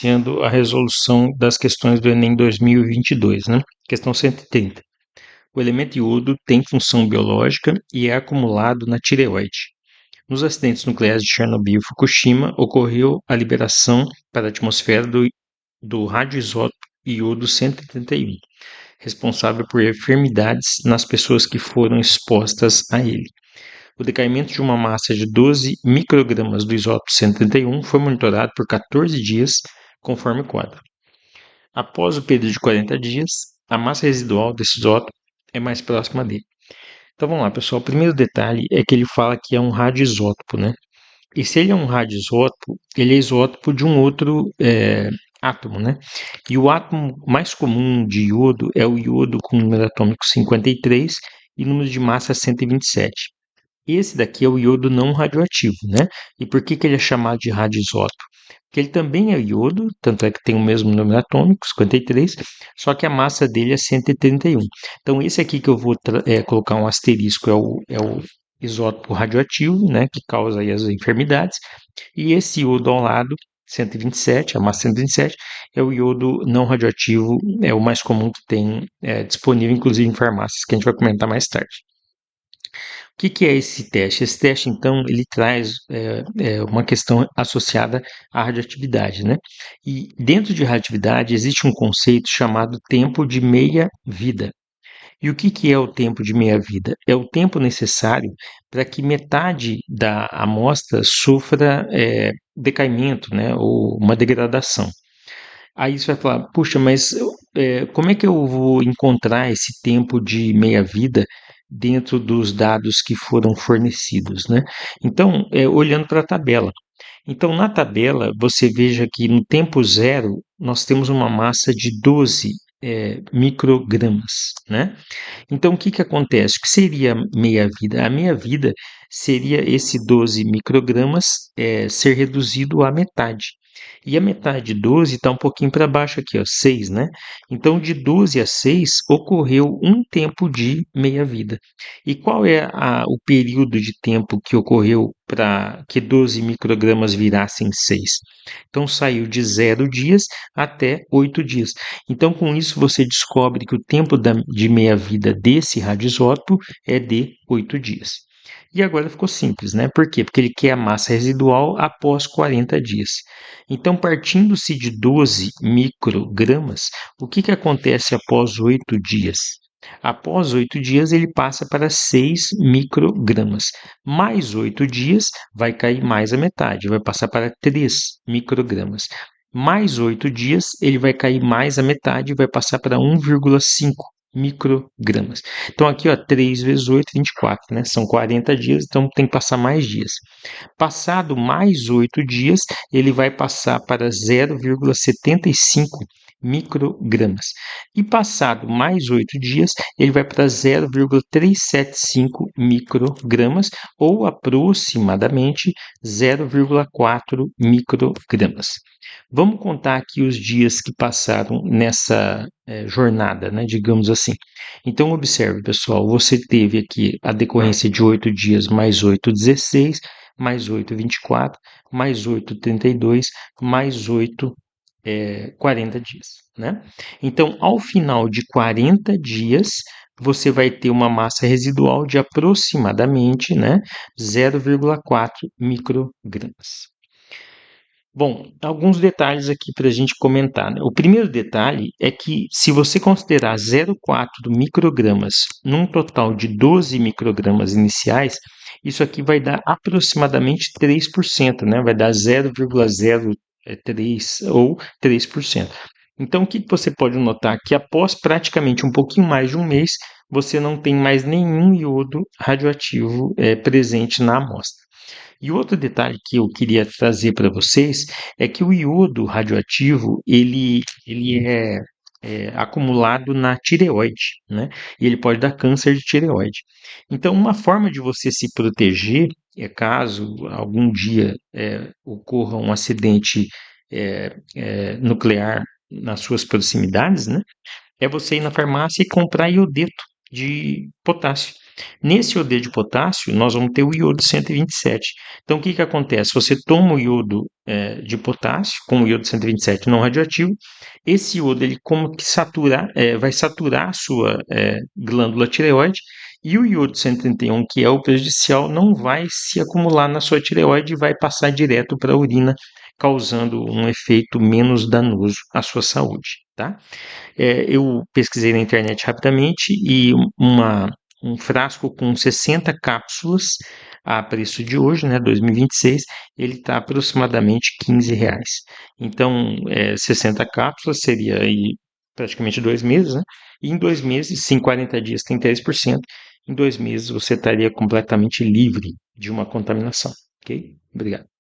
iniciando a resolução das questões do Enem 2022, né? Questão 130. O elemento iodo tem função biológica e é acumulado na tireoide. Nos acidentes nucleares de Chernobyl e Fukushima, ocorreu a liberação para a atmosfera do radioisótopo iodo 131, responsável por enfermidades nas pessoas que foram expostas a ele. O decaimento de uma massa de 12 microgramas do isótopo 131 foi monitorado por 14 dias, conforme o quadro. Após o período de 40 dias, a massa residual desse isótopo é mais próxima dele. Então vamos lá, pessoal. O primeiro detalhe é que ele fala que é um radioisótopo, né? E se ele é um radioisótopo, ele é isótopo de um outro átomo, né? E o átomo mais comum de iodo é o iodo com número atômico 53 e número de massa 127. Esse daqui é o iodo não radioativo, né? E por que ele é chamado de radioisótopo? Porque ele também é iodo, tanto é que tem o mesmo número atômico, 53, só que a massa dele é 131. Então, esse aqui que eu vou colocar um asterisco é o isótopo radioativo, né? Que causa aí as enfermidades. E esse iodo ao lado, 127, a massa 127, é o iodo não radioativo, é o mais comum que tem disponível, inclusive em farmácias, que a gente vai comentar mais tarde. O que é esse teste? Esse teste, então, ele traz uma questão associada à radioatividade, né? E dentro de radioatividade existe um conceito chamado tempo de meia-vida. E o que é o tempo de meia-vida? É o tempo necessário para que metade da amostra sofra decaimento, né? Ou uma degradação. Aí você vai falar, puxa, mas como é que eu vou encontrar esse tempo de meia-vida dentro dos dados que foram fornecidos, né? Então, olhando para a tabela. Então, na tabela, você veja que no tempo zero, nós temos uma massa de 12 microgramas, né? Então, o que acontece? O que seria meia-vida? A meia-vida seria esse 12 microgramas ser reduzido à metade. E a metade de 12 está um pouquinho para baixo aqui, ó, 6, né? Então, de 12 a 6, ocorreu um tempo de meia-vida. E qual é o período de tempo que ocorreu para que 12 microgramas virassem 6? Então, saiu de 0 dias até 8 dias. Então, com isso, você descobre que o tempo de meia-vida desse radioisótopo é de 8 dias. E agora ficou simples, né? Por quê? Porque ele quer a massa residual após 40 dias. Então, partindo-se de 12 microgramas, o que acontece após 8 dias? Após 8 dias, ele passa para 6 microgramas. Mais 8 dias, vai cair mais a metade, vai passar para 3 microgramas. Mais 8 dias, ele vai cair mais a metade, vai passar para 1,5 microgramas. Então, aqui, ó, 3 vezes 8, 24, né? São 40 dias, então tem que passar mais dias. Passado mais 8 dias, ele vai passar para 0,75 microgramas. E passado mais 8 dias, ele vai para 0,375 microgramas ou aproximadamente 0,4 microgramas. Vamos contar aqui os dias que passaram nessa jornada, né, digamos assim. Então, observe, pessoal, você teve aqui a decorrência de 8 dias mais 8, 16, mais 8, 24, mais 8, 32, mais 8, 40 dias, né? Então, ao final de 40 dias, você vai ter uma massa residual de aproximadamente, né, 0,4 microgramas. Bom, alguns detalhes aqui para a gente comentar, né? O primeiro detalhe é que, se você considerar 0,4 microgramas num total de 12 microgramas iniciais, isso aqui vai dar aproximadamente 3%, né? Vai dar 0,03 ou 3%. Então, o que você pode notar? Que após praticamente um pouquinho mais de um mês, você não tem mais nenhum iodo radioativo presente na amostra. E outro detalhe que eu queria trazer para vocês é que o iodo radioativo ele é acumulado na tireoide, né? E ele pode dar câncer de tireoide. Então, uma forma de você se proteger é caso algum dia ocorra um acidente nuclear nas suas proximidades, né? É você ir na farmácia e comprar iodeto de potássio. Nesse iodeto de potássio, nós vamos ter o iodo 127. Então, o que acontece? Você toma o iodo de potássio, com o iodo 127 não radioativo, esse iodo ele como que vai saturar a sua glândula tireoide, e o iodo 131, que é o prejudicial, não vai se acumular na sua tireoide e vai passar direto para a urina, causando um efeito menos danoso à sua saúde, tá? Eu pesquisei na internet rapidamente e um frasco com 60 cápsulas a preço de hoje, né, 2026, ele está aproximadamente R$ 15. Então, 60 cápsulas seria aí praticamente 2 meses, né? E em 2 meses, se em 40 dias tem 3%, em 2 meses você estaria completamente livre de uma contaminação, ok? Obrigado.